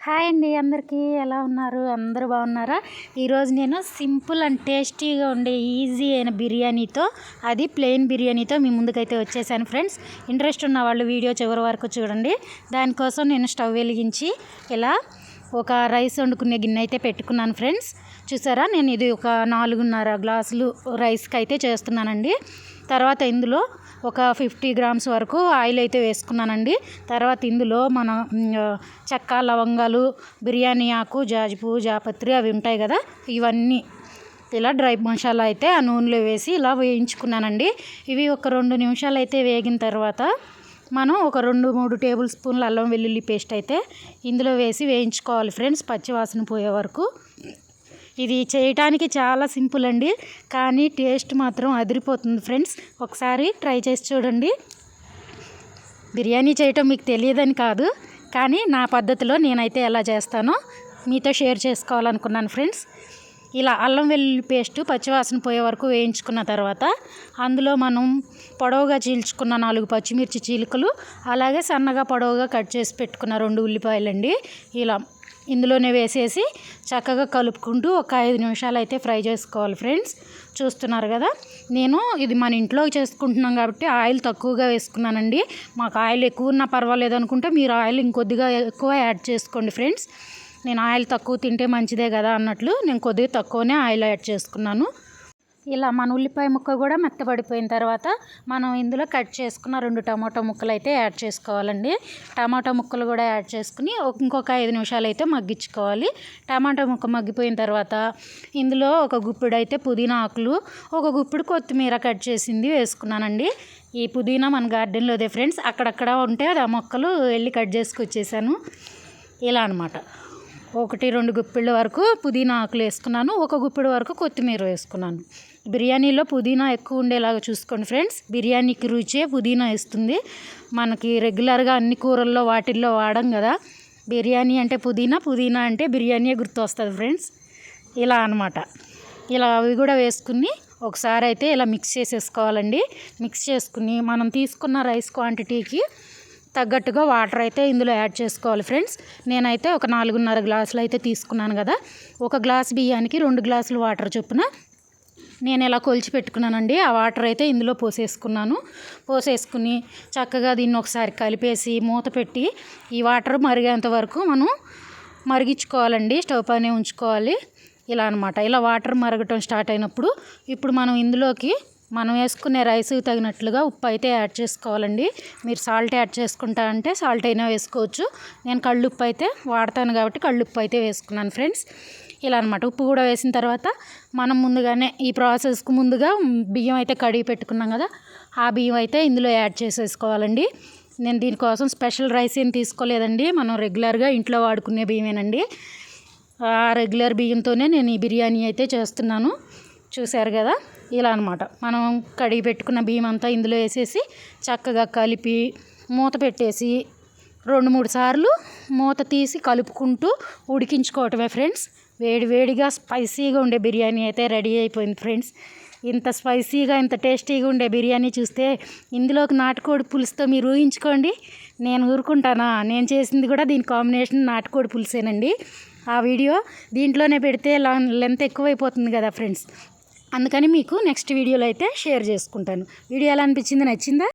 Hi అండి, అందరికీ ఎలా ఉన్నారు? అందరూ బాగున్నారా? ఈరోజు నేను సింపుల్ అండ్ టేస్టీగా ఉండే ఈజీ అయిన బిర్యానీతో, అది ప్లెయిన్ బిర్యానీతో మీ ముందుకైతే వచ్చేసాను ఫ్రెండ్స్. ఇంట్రెస్ట్ ఉన్న వాళ్ళు వీడియో చివరి వరకు చూడండి. దానికోసం నేను స్టవ్ వెలిగించి ఇలా ఒక రైస్ వండుకునే గిన్నె అయితే పెట్టుకున్నాను ఫ్రెండ్స్. చూసారా, నేను ఇది ఒక 4.5 గ్లాసులు రైస్కి అయితే చేస్తున్నానండి. తర్వాత ఇందులో ఒక 50 గ్రామ్స్ వరకు ఆయిల్ అయితే వేసుకున్నానండి. తర్వాత ఇందులో మన చెక్క, లవంగాలు, బిర్యానీ ఆకు, జాజిపువ్వు, జాపత్రి అవి ఉంటాయి కదా, ఇవన్నీ ఇలా డ్రై మసాలా అయితే ఆ నూనెలో వేసి ఇలా వేయించుకున్నానండి. ఇవి ఒక 2 నిమిషాలు అయితే వేగిన తర్వాత మనం ఒక 2-3 టేబుల్ స్పూన్ల అల్లం వెల్లుల్లి పేస్ట్ అయితే ఇందులో వేసి వేయించుకోవాలి ఫ్రెండ్స్, పచ్చివాసన పోయే వరకు. ఇది చేయటానికి చాలా సింపుల్ అండి, కానీ టేస్ట్ మాత్రం అదిరిపోతుంది ఫ్రెండ్స్. ఒకసారి ట్రై చేసి చూడండి. బిర్యానీ చేయటం మీకు తెలియదని కాదు, కానీ నా పద్ధతిలో నేనైతే ఎలా చేస్తానో మీతో షేర్ చేసుకోవాలనుకున్నాను ఫ్రెండ్స్. ఇలా అల్లం వెల్లుల్లి పేస్టు పచ్చివాసన పోయే వరకు వేయించుకున్న తర్వాత అందులో మనం పొడవుగా చీల్చుకున్న 4 పచ్చిమిర్చి చీలికలు, అలాగే సన్నగా పొడవుగా కట్ చేసి పెట్టుకున్న 2 ఉల్లిపాయలండి ఇలా ఇందులోనే వేసేసి చక్కగా కలుపుకుంటూ ఒక 5 నిమిషాలు అయితే ఫ్రై చేసుకోవాలి ఫ్రెండ్స్. చూస్తున్నారు కదా, నేను ఇది మన ఇంట్లో చేసుకుంటున్నాం కాబట్టి ఆయిల్ తక్కువగా వేసుకున్నానండి. మాకు ఆయిల్ ఎక్కువ ఉన్నా పర్వాలేదు అనుకుంటే మీరు ఆయిల్ ఇంకొద్దిగా ఎక్కువ యాడ్ చేసుకోండి ఫ్రెండ్స్. నేను ఆయిల్ తక్కువ తింటే మంచిదే కదా అన్నట్లు నేను కొద్దిగా తక్కువనే ఆయిల్ యాడ్ చేసుకున్నాను. ఇలా మన ఉల్లిపాయ ముక్క కూడా మెత్తబడిపోయిన తర్వాత మనం ఇందులో కట్ చేసుకున్న 2 టమాటో ముక్కలు అయితే యాడ్ చేసుకోవాలండి. టమాటో ముక్కలు కూడా యాడ్ చేసుకుని ఇంకొక 5 నిమిషాలు అయితే మగ్గించుకోవాలి. టమాటో ముక్క మగ్గిపోయిన తర్వాత ఇందులో ఒక గుప్పిడు అయితే పుదీనా ఆకులు, ఒక గుప్పిడు కొత్తిమీర కట్ చేసింది వేసుకున్నానండి. ఈ పుదీనా మన గార్డెన్లోదే ఫ్రెండ్స్, అక్కడక్కడ ఉంటే ఆ మొక్కలు వెళ్ళి కట్ చేసుకొచ్చేసాను. ఇలా అనమాట. 1-2 గుప్పిళ్ళ వరకు పుదీనా ఆకులు వేసుకున్నాను, ఒక గుప్పిడి వరకు కొత్తిమీర వేసుకున్నాను. బిర్యానీలో పుదీనా ఎక్కువ ఉండేలాగా చూసుకోండి ఫ్రెండ్స్, బిర్యానీకి రుచే పుదీనా ఇస్తుంది. మనకి రెగ్యులర్గా అన్ని కూరల్లో వాటిల్లో వాడం కదా, బిర్యానీ అంటే పుదీనా, పుదీనా అంటే బిర్యానీ గుర్తు వస్తుంది ఫ్రెండ్స్. ఇలా అనమాట. ఇలా అవి కూడా వేసుకుని ఒకసారి అయితే ఇలా మిక్స్ చేసేసుకోవాలండి. మిక్స్ చేసుకుని మనం తీసుకున్న రైస్ క్వాంటిటీకి తగ్గట్టుగా వాటర్ అయితే ఇందులో యాడ్ చేసుకోవాలి ఫ్రెండ్స్. నేనైతే ఒక 4.5 గ్లాసులు అయితే తీసుకున్నాను కదా, ఒక గ్లాస్ బియ్యానికి 2 గ్లాసులు వాటర్ చొప్పున నేను ఇలా కొలిచి పెట్టుకున్నానండి. ఆ వాటర్ అయితే ఇందులో పోసేసుకుని చక్కగా దీన్ని ఒకసారి కలిపేసి మూత పెట్టి ఈ వాటర్ మరిగేంత వరకు మనం మరిగించుకోవాలండి. స్టవ్ పైనే ఉంచుకోవాలి. ఇలా అనమాట. ఇలా వాటర్ మరగటం స్టార్ట్ అయినప్పుడు ఇప్పుడు మనం ఇందులోకి మనం వేసుకునే రైస్కి తగినట్లుగా ఉప్పు అయితే యాడ్ చేసుకోవాలండి. మీరు సాల్ట్ యాడ్ చేసుకుంటా అంటే సాల్ట్ అయినా వేసుకోవచ్చు. నేను కళ్ళుప్పు అయితే వాడతాను కాబట్టి కళ్ళుప్పు అయితే వేసుకున్నాను ఫ్రెండ్స్. ఇలా అనమాట. ఉప్పు కూడా వేసిన తర్వాత మనం ముందుగానే ఈ ప్రాసెస్కి ముందుగా బియ్యం అయితే కడిగి పెట్టుకున్నాం కదా, ఆ బియ్యం అయితే ఇందులో యాడ్ చేసేసుకోవాలండి. నేను దీనికోసం స్పెషల్ రైస్ ఏం తీసుకోలేదండి, మనం రెగ్యులర్గా ఇంట్లో వాడుకునే బియ్యమేనండి. ఆ రెగ్యులర్ బియ్యంతోనే నేను ఈ బిర్యానీ అయితే చేస్తున్నాను. చూశారు కదా, ఇలా అనమాట. మనం కడిగి పెట్టుకున్న బియ్యం అంతా ఇందులో వేసేసి చక్కగా కలిపి మూత పెట్టేసి 2-3 సార్లు మూత తీసి కలుపుకుంటూ ఉడికించుకోవటమే ఫ్రెండ్స్. వేడిగా స్పైసీగా ఉండే బిర్యానీ అయితే రెడీ అయిపోయింది ఫ్రెండ్స్. ఇంత స్పైసీగా ఇంత టేస్టీగా ఉండే బిర్యానీ చూస్తే ఇందులోకి నాటుకోడి పులుసుతో మీరు ఊహించుకోండి. నేను ఊరుకుంటానా? నేను చేసింది కూడా దీని కాంబినేషన్ నాటుకోడి పులుసేనండి. ఆ వీడియో దీంట్లోనే పెడితే లెంత్ ఎక్కువైపోతుంది కదా ఫ్రెండ్స్, అందుకని మీకు నెక్స్ట్ వీడియోలో అయితే షేర్ చేసుకుంటాను. వీడియో ఎలా అనిపించింది? నచ్చిందా?